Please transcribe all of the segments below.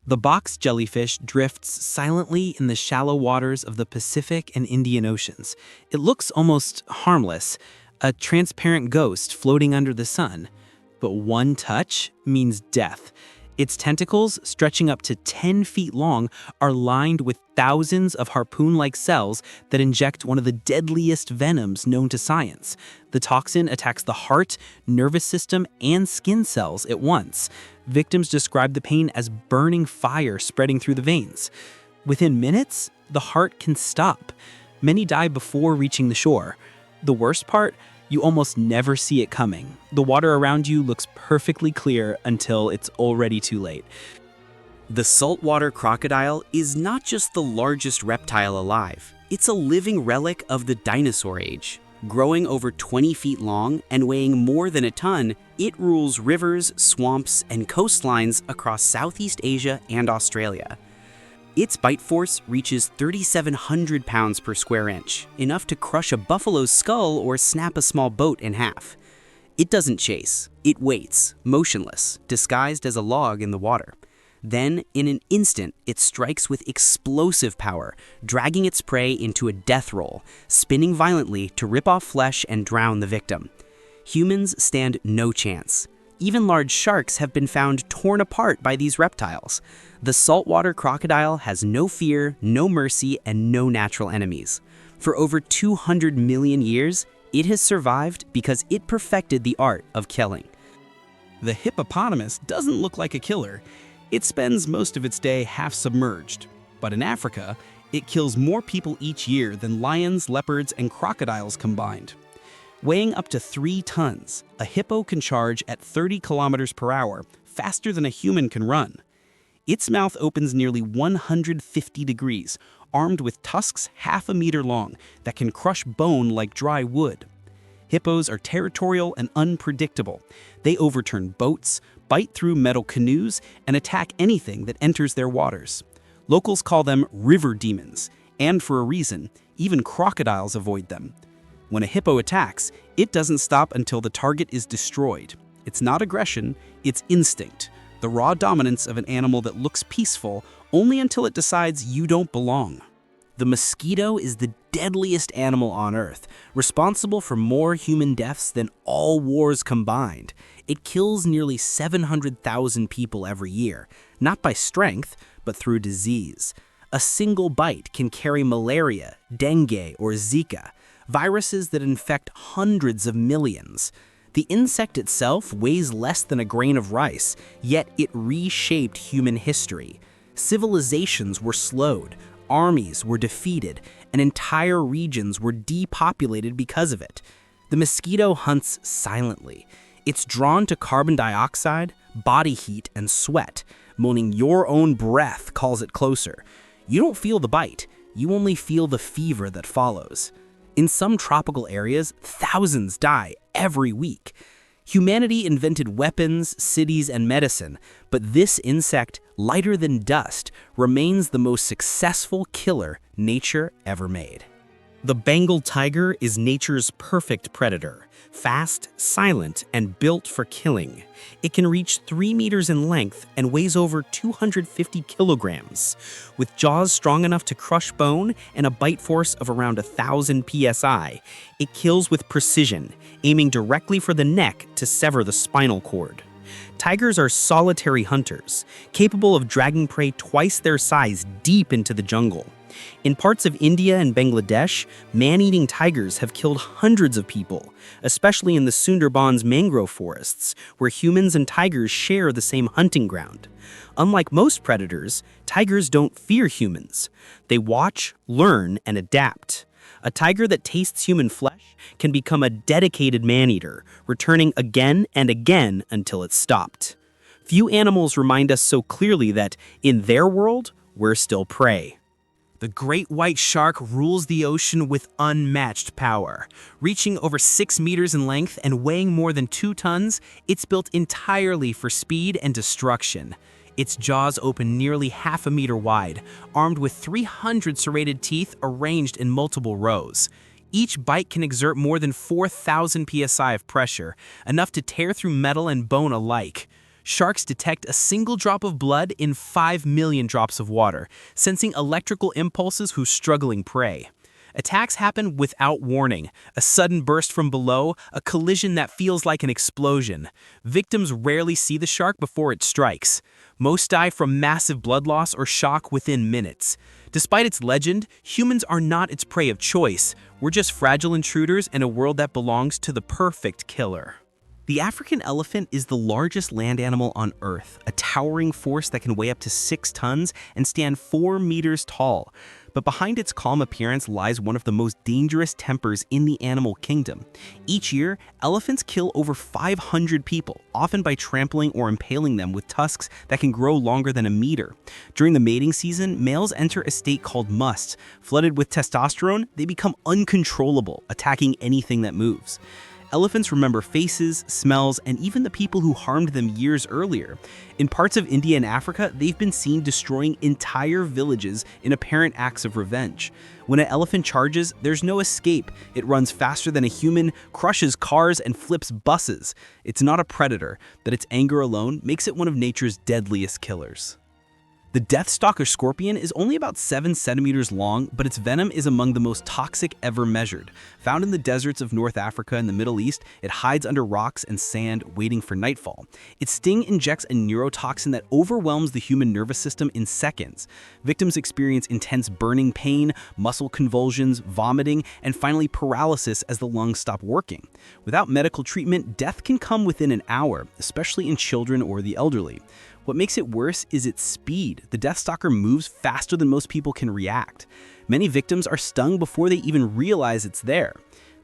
The box jellyfish drifts silently in the shallow waters of the Pacific and Indian Oceans. It looks almost harmless, a transparent ghost floating under the sun. But one touch means death. Its tentacles, stretching up to 10 feet long, are lined with thousands of harpoon-like cells that inject one of the deadliest venoms known to science. The toxin attacks the heart, nervous system, and skin cells at once. Victims describe the pain as burning fire spreading through the veins. Within minutes, the heart can stop. Many die before reaching the shore. The worst part? You almost never see it coming. The water around you looks perfectly clear until it's already too late. The saltwater crocodile is not just the largest reptile alive. It's a living relic of the dinosaur age. Growing over 20 feet long and weighing more than a ton, it rules rivers, swamps, and coastlines across Southeast Asia and Australia. Its bite force reaches 3,700 pounds per square inch, enough to crush a buffalo's skull or snap a small boat in half. It doesn't chase. It waits, motionless, disguised as a log in the water. Then, in an instant, it strikes with explosive power, dragging its prey into a death roll, spinning violently to rip off flesh and drown the victim. Humans stand no chance. Even large sharks have been found torn apart by these reptiles. The saltwater crocodile has no fear, no mercy, and no natural enemies. For over 200 million years, it has survived because it perfected the art of killing. The hippopotamus doesn't look like a killer. It spends most of its day half submerged. But in Africa, it kills more people each year than lions, leopards, and crocodiles combined. Weighing up to 3 tons, a hippo can charge at 30 kilometers per hour, faster than a human can run. Its mouth opens nearly 150 degrees, armed with tusks half a meter long that can crush bone like dry wood. Hippos are territorial and unpredictable. They overturn boats, bite through metal canoes, and attack anything that enters their waters. Locals call them river demons, and for a reason, even crocodiles avoid them. When a hippo attacks, it doesn't stop until the target is destroyed. It's not aggression, it's instinct, the raw dominance of an animal that looks peaceful only until it decides you don't belong. The mosquito is the deadliest animal on Earth, responsible for more human deaths than all wars combined. It kills nearly 700,000 people every year, not by strength, but through disease. A single bite can carry malaria, dengue, or Zika, viruses that infect hundreds of millions. The insect itself weighs less than a grain of rice, yet it reshaped human history. Civilizations were slowed, armies were defeated, and entire regions were depopulated because of it. The mosquito hunts silently. It's drawn to carbon dioxide, body heat, and sweat, moaning your own breath calls it closer. You don't feel the bite, you only feel the fever that follows. In some tropical areas, thousands die every week. Humanity invented weapons, cities, and medicine, but this insect, lighter than dust, remains the most successful killer nature ever made. The Bengal tiger is nature's perfect predator, fast, silent, and built for killing. It can reach 3 meters in length and weighs over 250 kilograms. With jaws strong enough to crush bone and a bite force of around 1,000 psi, it kills with precision, aiming directly for the neck to sever the spinal cord. Tigers are solitary hunters, capable of dragging prey twice their size deep into the jungle. In parts of India and Bangladesh, man-eating tigers have killed hundreds of people, especially in the Sundarbans mangrove forests, where humans and tigers share the same hunting ground. Unlike most predators, tigers don't fear humans. They watch, learn, and adapt. A tiger that tastes human flesh can become a dedicated man-eater, returning again and again until it's stopped. Few animals remind us so clearly that, in their world, we're still prey. The great white shark rules the ocean with unmatched power. Reaching over 6 meters in length and weighing more than 2 tons, it's built entirely for speed and destruction. Its jaws open nearly half a meter wide, armed with 300 serrated teeth arranged in multiple rows. Each bite can exert more than 4,000 psi of pressure, enough to tear through metal and bone alike. Sharks detect a single drop of blood in 5 million drops of water, sensing electrical impulses whose struggling prey. Attacks happen without warning, a sudden burst from below, a collision that feels like an explosion. Victims rarely see the shark before it strikes. Most die from massive blood loss or shock within minutes. Despite its legend, humans are not its prey of choice. We're just fragile intruders in a world that belongs to the perfect killer. The African elephant is the largest land animal on Earth, a towering force that can weigh up to 6 tons and stand 4 meters tall. But behind its calm appearance lies one of the most dangerous tempers in the animal kingdom. Each year, elephants kill over 500 people, often by trampling or impaling them with tusks that can grow longer than a meter. During the mating season, males enter a state called must. Flooded with testosterone, they become uncontrollable, attacking anything that moves. Elephants remember faces, smells, and even the people who harmed them years earlier. In parts of India and Africa, they've been seen destroying entire villages in apparent acts of revenge. When an elephant charges, there's no escape. It runs faster than a human, crushes cars, and flips buses. It's not a predator, but its anger alone makes it one of nature's deadliest killers. The Deathstalker Scorpion is only about 7 centimeters long, but its venom is among the most toxic ever measured. Found in the deserts of North Africa and the Middle East, it hides under rocks and sand, waiting for nightfall. Its sting injects a neurotoxin that overwhelms the human nervous system in seconds. Victims experience intense burning pain, muscle convulsions, vomiting, and finally paralysis as the lungs stop working. Without medical treatment, death can come within an hour, especially in children or the elderly. What makes it worse is its speed. The Deathstalker moves faster than most people can react. Many victims are stung before they even realize it's there.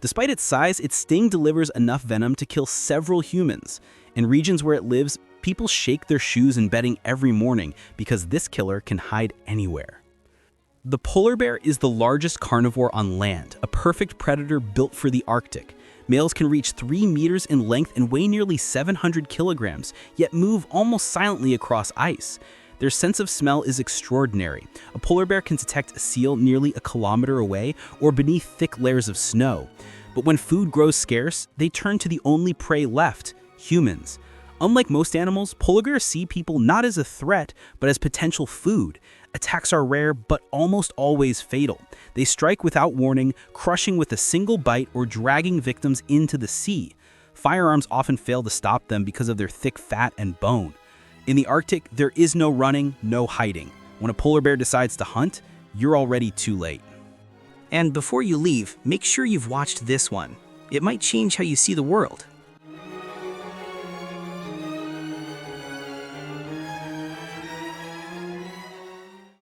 Despite its size, its sting delivers enough venom to kill several humans. In regions where it lives, people shake their shoes in bedding every morning because this killer can hide anywhere. The polar bear is the largest carnivore on land, a perfect predator built for the Arctic. Males can reach 3 meters in length and weigh nearly 700 kilograms, yet move almost silently across ice. Their sense of smell is extraordinary. A polar bear can detect a seal nearly a kilometer away or beneath thick layers of snow. But when food grows scarce, they turn to the only prey left, humans. Unlike most animals, polar bears see people not as a threat, but as potential food. Attacks are rare, but almost always fatal. They strike without warning, crushing with a single bite or dragging victims into the sea. Firearms often fail to stop them because of their thick fat and bone. In the Arctic, there is no running, no hiding. When a polar bear decides to hunt, you're already too late. And before you leave, make sure you've watched this one. It might change how you see the world.